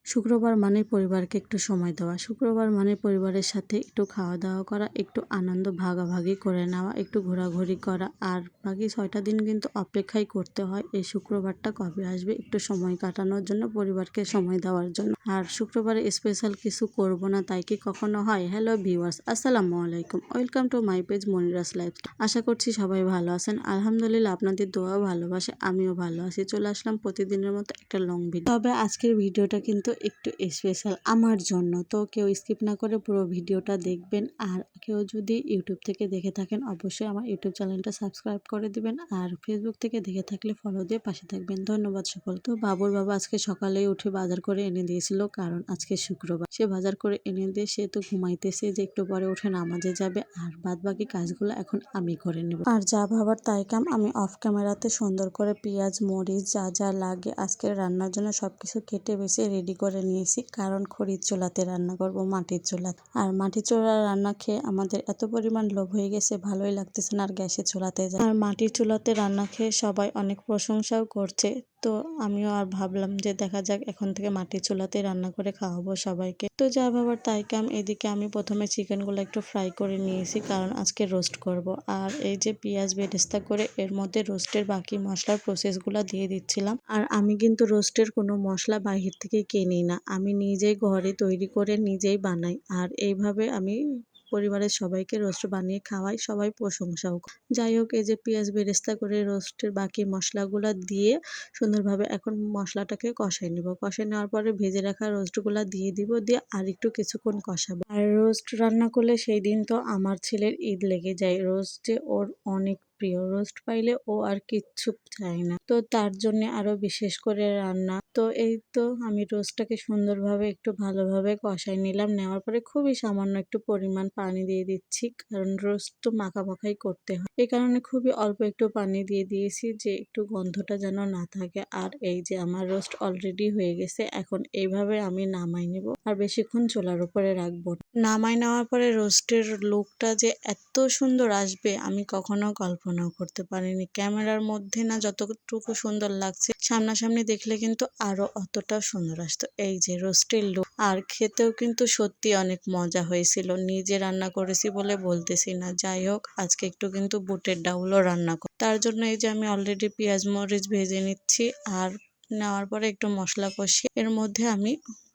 শুক্রবার মানে পরিবারকে একটু সময় দেওয়া, শুক্রবার মানে পরিবারের সাথে একটু খাওয়া দাওয়া করা, একটু আনন্দ ভাগাভাগি করে নেওয়া, একটু ঘোরাঘুরি করা। আর বাকি 6টা দিন কিন্তু অপেক্ষাই করতে হয় এই শুক্রবারটা কবে আসবে, একটু সময় কাটানোর জন্য, পরিবারকে সময় দেওয়ার জন্য। আর শুক্রবারে স্পেশাল কিছু করব না তাই কি কখনো হয়? হ্যালো ভিউয়ার্স, আসসালামু আলাইকুম, welcome to my page Monira's life. আশা করছি সবাই ভালো আছেন। আলহামদুলিল্লাহ, আপনাদের দোয়া ভালোবাসে আমিও ভালো আছি। চলে আসলাম প্রতিদিনের মতো একটা লং ভিডিও। তবে আজকের ভিডিওটা কিন্তু একটু স্পেশাল আমার জন্য, তো কেউ স্কিপ না করে পুরো ভিডিওটা দেখবেন। আর কেউ যদি ইউটিউব থেকে দেখে থাকেন অবশ্যই আমার ইউটিউব চ্যানেলটা সাবস্ক্রাইব করে দিবেন, আর ফেসবুক থেকে দেখে থাকলে ফলো দিয়ে পাশে থাকবেন। ধন্যবাদ সকল। তো বাবুর বাবা আজকে সকালেই উঠে বাজার করে এনে দিয়েছিল, কারণ আজকে শুক্রবার। সে বাজার করে এনে দিয়ে সে তো ঘুমাইতেছে যে একটু পরে উঠে নামাজে যাবে, আর বাদ বাকি কাজগুলো এখন আমি করে নেব। আর যা ভাবার তাই কাম, আমি অফ ক্যামেরাতে সুন্দর করে পেঁয়াজ মরিচ যা যা লাগে আজকে রান্নার জন্য সবকিছু কেটে বেছে রেডি করে নিয়েছি, কারণ খড়ির চুলাতে রান্না করব, মাটির চুলাতে। আর মাটির চুলার রান্না খেয়ে আমাদের এত পরিমাণ লোভ হয়ে গেছে, ভালোই লাগতেছে না আর গ্যাসের চুলাতে যায়। আর মাটির চুলাতে রান্না খেয়ে সবাই অনেক প্রশংসাও করছে, তো আমিও আর ভাবলাম যে দেখা যাক এখন থেকে মাটির চুলাতে রান্না করে খাওয়াবো সবাইকে। তো যা ভাবার তাই কাম, এদিকে আমি প্রথমে চিকেনগুলো একটু ফ্রাই করে নিয়েছি, কারণ আজকে রোস্ট করব। আর এই যে পেঁয়াজ বেরেস্তা করে এর মধ্যে রোস্টের বাকি মশলার প্রসেসগুলো দিয়ে দিচ্ছিলাম। আর আমি কিন্তু রোস্টের কোনো মশলা বাহির থেকে কিনি না, আমি নিজেই ঘরে তৈরি করে নিজেই বানাই। আর এইভাবে আমি পরিবারের সবাইকে রোস্ট বানিয়ে খাওয়াই, সবাই প্রশংসাও করে। যাই হোক, এই যে পেঁয়াজ বেরেস্তা করে রোস্টের বাকি মশলাগুলো দিয়ে সুন্দরভাবে এখন মশলাটাকে কষাই নেব। কষাই নেওয়ার পরে ভেজে রাখা রোস্টগুলো দিয়ে দিব, দিয়ে আর একটু কিছুক্ষণ কষাবো। আর রোস্ট রান্না করলে সেই দিন তো আমার ছেলের ঈদ লেগে যায়। রোস্ট যে ওর অনেক প্রিয়, রোস্ট পাইলে ও আর কিচ্ছু চায় না, তো তার জন্য আরো বিশেষ করে রান্না। তো এই তো আমি রোস্টটাকে সুন্দরভাবে একটু ভালোভাবে কষাই নিলাম, নেওয়ার পরে খুবই সামান্য একটু পরিমাণ পানি দিয়ে দিচ্ছি, কারণ রোস্ট তো মাখামাখাই করতে হয়, এই কারণে খুবই অল্প একটু পানি দিয়ে দিয়েছি যে একটু গন্ধটা যেন না থাকে। আর এই যে আমার রোস্ট অলরেডি হয়ে গেছে, এখন এইভাবে আমি নামাই নিব, আর বেশিক্ষণ চুলার উপরে রাখবো না। নামাই নেওয়ার পরে রোস্টের লুকটা যে এত সুন্দর আসবে আমি কখনো কল্পনাও করতে পারিনি। ক্যামেরার মধ্যে না যতটুকু সুন্দর লাগছে, সামনাসামনি দেখলে কিন্তু আরো অতটা সুন্দর আসতো। এই যে রোস্টের লুক, আর খেতেও কিন্তু সত্যি অনেক মজা হয়েছিল। নিজে রান্না করেছি বলে বলতেছি না। যাই হোক, আজকে একটু কিন্তু বুটের ডাউলও রান্না করি, তার জন্য এই যে আমি অলরেডি পেঁয়াজ মরিচ ভেজে নিচ্ছি। আর নেওয়ার পরে একটু মশলা কষিয়ে এর মধ্যে আমি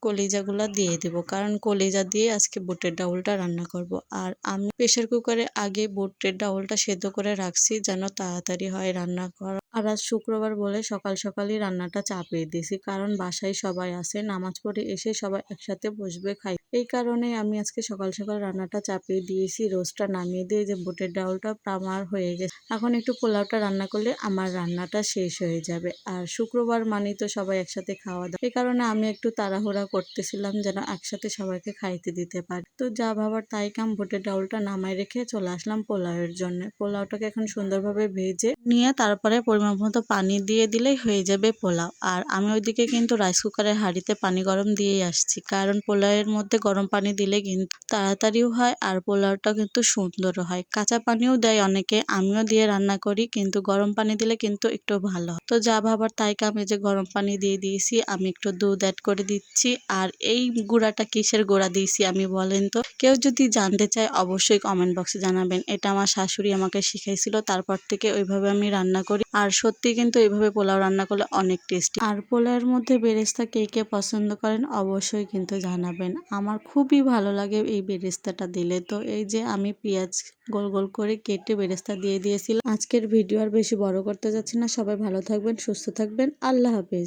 কলিজাগুলা দিয়ে দিব, কারণ কলিজা দিয়ে আজকে বুটের ডাউলটা রান্না করব। আর আমি প্রেসার কুকারে আগে বুটের ডাউলটা সেদ্ধ করে রাখছি যেন তাড়াতাড়ি হয় রান্না করা। আর আজ শুক্রবার বলে সকাল সকালই রান্নাটা চাপিয়ে দিয়েছি, কারণ বাসায় সবাই আছে, নামাজ পড়ে এসে সবাই একসাথে বসবে খাই, এই কারণে আমি আজকে সকাল সকাল রান্নাটা চাপিয়ে দিয়েছি। রোস্টটা নামিয়ে দিয়ে যে বুটের ডাউলটা আমার হয়ে গেছে, এখন একটু পোলাওটা রান্না করলে আমার রান্নাটা শেষ হয়ে যাবে। আর শুক্রবার মানে তো সবাই একসাথে খাওয়া দাওয়া, এই কারণে আমি একটু তাড়াহুড়া করতেছিলাম যেন একসাথে সবাইকে খাইতে দিতে পারি। তো যা ভাবার তাই কাম, বুটের ডাউলটা নামাই রেখে চলে আসলাম পোলাওয়ের জন্য। পোলাওটাকে এখন সুন্দরভাবে ভেজে নিয়ে তারপরে পরিমাণ মতো পানি দিয়ে দিলেই হয়ে যাবে পোলাও। আর আমি ওইদিকে কিন্তু রাইস কুকারের হাঁড়িতে পানি গরম দিয়েই আসছি, কারণ পোলাওয়ের মধ্যে গরম পানি দিলে কিন্তু তাড়াতাড়িও হয় আর পোলাওটা কিন্তু সুন্দরও হয়। কাঁচা পানিও দেয় অনেকে, আমিও দিয়ে রান্না করি, কিন্তু গরম পানি দিলে কিন্তু একটু ভালো হয়। তো যা ভাবার তাই কাম, এই যে গরম পানি দিয়ে দিয়েছি, আমি একটু দুধ অ্যাড করে দিচ্ছি। আর এই গুঁড়াটা কিসের গুঁড়া দিয়েছি আমি বলেন তো? কেউ যদি জানতে চায় অবশ্যই কমেন্ট বক্সে জানাবেন। এটা আমার শাশুড়ি আমাকে শিখাইছিল, তারপর থেকে ওইভাবে আমি রান্না করি। আর সত্যি কিন্তু এইভাবে পোলাও রান্না করলে অনেক টেস্টি। আর পোলাওয়ের মধ্যে বেরেস্তা কে কে পছন্দ করেন অবশ্যই কিন্তু জানাবেন, আমার খুবই ভালো লাগে এই বেরেস্তাটা দিলে। তো এই যে আমি পেঁয়াজ গোল গোল করে কেটে বেরেস্তা দিয়ে দিয়েছিলাম। আজকের ভিডিও আর বেশি বড় করতে যাচ্ছি না, সবাই ভালো থাকবেন, সুস্থ থাকবেন, আল্লাহ হাফেজ।